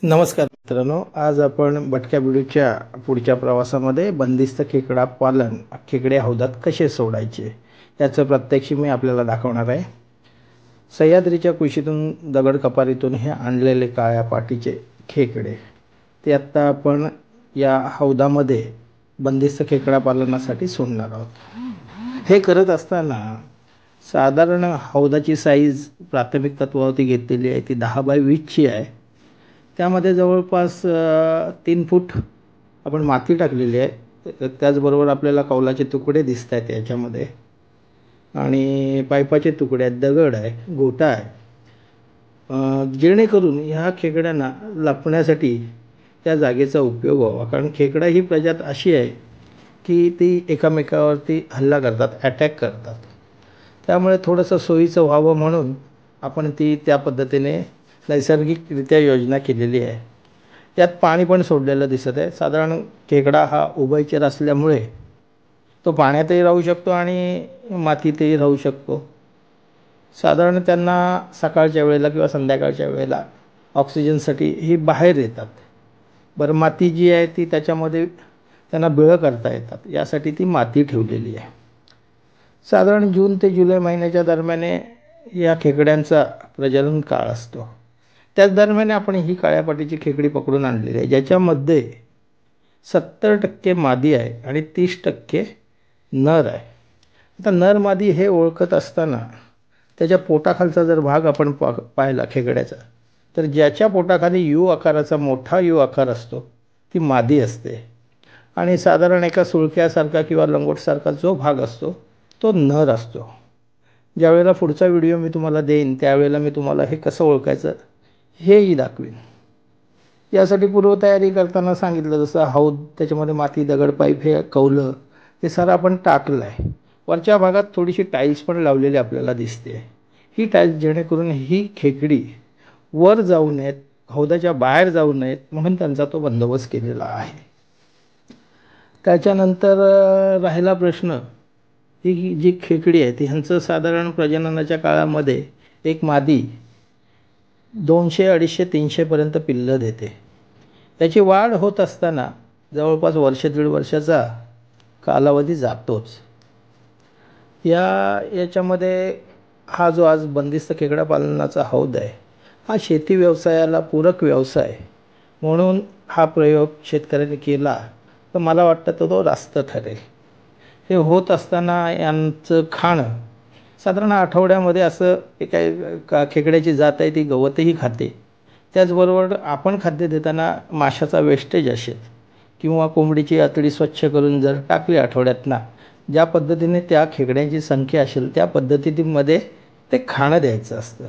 नमस्कार मित्रांनो, आज आपण भटक्या बिडूच्या पुढच्या प्रवासामध्ये बंदिस्त खेकडा पालन खेकडे हौदात कसे सोडायचे याचं प्रात्यक्षिक मी आपल्याला दाखवणार आहे। सह्याद्रीच्या कुशीतून दगड कपारीतून हे आणलेले काळ्या पाटीचे खेकडे ते आता आपण या हौदामध्ये बंदिस्त खेकडा पालनासाठी सोडणार आहोत। हे करत असताना साधारण हौदाची साईज प्राथमिक तत्वावरती घेतलेली आहे, ती 10 बाय 20 ची आहे। त्यामध्ये जवळपास 3 फूट आपण माती टाकलेली आहे। त्याचबरोबर आपल्याला कौलाचे तुकडे दिसत आहेत याच्यामध्ये, आणि पाईपाचे तुकडे आहेत, दगड आहे, गोटा आहे, जेणेकरून ह्या खेकड्यांना लपण्यासाठी त्या जागेचा उपयोग व्हावा। कारण खेकडा ही प्रजात अशी आहे की ती एकामेकावरती हल्ला करतात, अटॅक करतात। त्यामुळे थोडंसं सोयीचं व्हावं म्हणून आपण ती त्या पद्धतीने नैसर्गिकरित्या योजना केलेली आहे। यात पाणी पण सोडलेलं दिसत आहे। साधारण खेकडा हा उभयचर असल्यामुळे तो पाण्यातही राहू शकतो आणि मातीतही राहू शकतो। साधारण त्यांना सकाळच्या वेळेला किंवा संध्याकाळच्या वेळेला ऑक्सिजनसाठी ही बाहेर येतात। बरं, माती जी आहे ती त्याच्यामध्ये त्यांना बिळं करता येतात, यासाठी ती माती ठेवलेली आहे। साधारण जून ते जुलै महिन्याच्या दरम्यान या खेकड्यांचा प्रजनन काळ असतो। त्याच दरम्यान आपण ही काळ्या पाटीची खेकडी पकडून आणलेली आहे, ज्याच्यामध्ये 70% मादी आहे आणि 30% नर आहे। आता नर मादी हे ओळखत असताना त्याच्या पोटाखालचा जर भाग आपण पाहिला खेकड्याचा, तर ज्याच्या पोटाखाली यू आकाराचा मोठा यू आकार असतो ती मादी असते, आणि साधारण एका सुळक्यासारखा किंवा लंगोटसारखा जो भाग असतो तो नर असतो। ज्यावेळेला पुढचा व्हिडिओ मी तुम्हाला देईन त्यावेळेला मी तुम्हाला हे कसं ओळखायचं हेही दाखवीन। यासाठी पूर्वतयारी करताना सांगितलं जसं हौद, त्याच्यामध्ये माती, दगड, पाईप, हे कौलं हे सारं आपण टाकलं आहे। वरच्या भागात थोडीशी टाईल्स पण लावलेली आपल्याला दिसते। ही टाईल्स जेणेकरून ही खेकडी वर जाऊ नयेत, हौदाच्या बाहेर जाऊ नयेत म्हणून त्यांचा तो बंदोबस्त केलेला आहे। त्याच्यानंतर राहिला प्रश्न, ही जी खेकडी आहे ती ह्यांचं साधारण प्रजननाच्या काळामध्ये एक मादी 200, 250, 300 पर्यंत पिल्लं देते। त्याची वाढ होत असताना जवळपास वर्ष दीड वर्षाचा कालावधी जातोच। याच्यामध्ये हा जो आज बंदिस्त खेकडा पालनाचा हौद आहे हा शेती व्यवसायाला पूरक व्यवसाय म्हणून हा प्रयोग शेतकऱ्यांनी केला तर मला वाटतं तो रास्त ठरेल। हे होत असताना यांचं खाणं साधारण आठवड्यामध्ये असं एका खेकड्याची जात आहे ती गवतही खाते। त्याचबरोबर आपण खाद्य देताना माशाचा वेस्टेज असेल किंवा कोंबडीची आतडी स्वच्छ करून जर टाकली आठवड्यातनं, ज्या पद्धतीने त्या खेकड्यांची संख्या असेल त्या पद्धतीमध्ये ते खाणं द्यायचं असतं।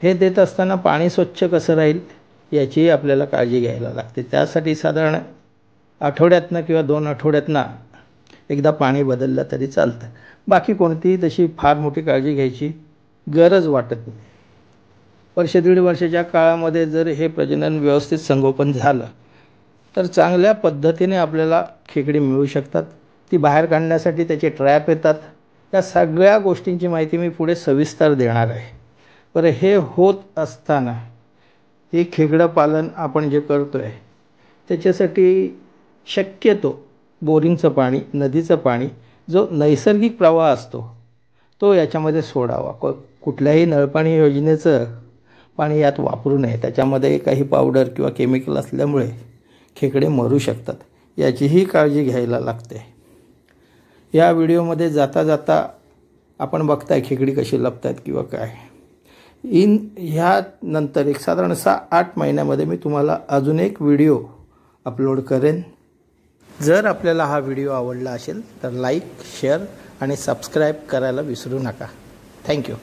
हे देत असताना पाणी स्वच्छ कसं राहील याचीही आपल्याला काळजी घ्यायला लागते। त्यासाठी साधारण आठवड्यातनं किंवा 2 आठवड्यातनं एकदा पाणी बदललं तरी चालतं। बाकी कोणतीही तशी फार मोठी काळजी घ्यायची गरज वाटत नाही। वर्ष दीड वर्षाच्या काळामध्ये जर हे प्रजनन व्यवस्थित संगोपन झालं तर चांगल्या पद्धतीने आपल्याला खेकडी मिळू शकतात। ती बाहेर काढण्यासाठी त्याचे ट्रॅप येतात। त्या सगळ्या गोष्टींची माहिती मी पुढे सविस्तर देणार आहे। बरं, हे होत असताना हे खेकडं पालन आपण जे करतो आहे त्याच्यासाठी शक्यतो बोरिंगचं पाणी, नदीचं पाणी, जो नैसर्गिक प्रवाह असतो तो याच्यामध्ये सोडावा। कुठल्याही नळपाणी योजनेचं पाणी यात वापरू नये। त्याच्यामध्ये काही पावडर किंवा केमिकल असल्यामुळे खेकडे मरू शकतात, याचीही काळजी घ्यायला लागते। या व्हिडिओमध्ये जाता जाता आपण बघताय खेकडी कशी लपतात किंवा काय। ह्या नंतर एक साधारण 6-8 महिन्यामध्ये मी तुम्हाला अजून एक व्हिडिओ अपलोड करेन। जर आपल्याला हा व्हिडिओ आवडला असेल तर लाईक, शेअर आणि सबस्क्राईब करायला विसरू नका। थँक्यू।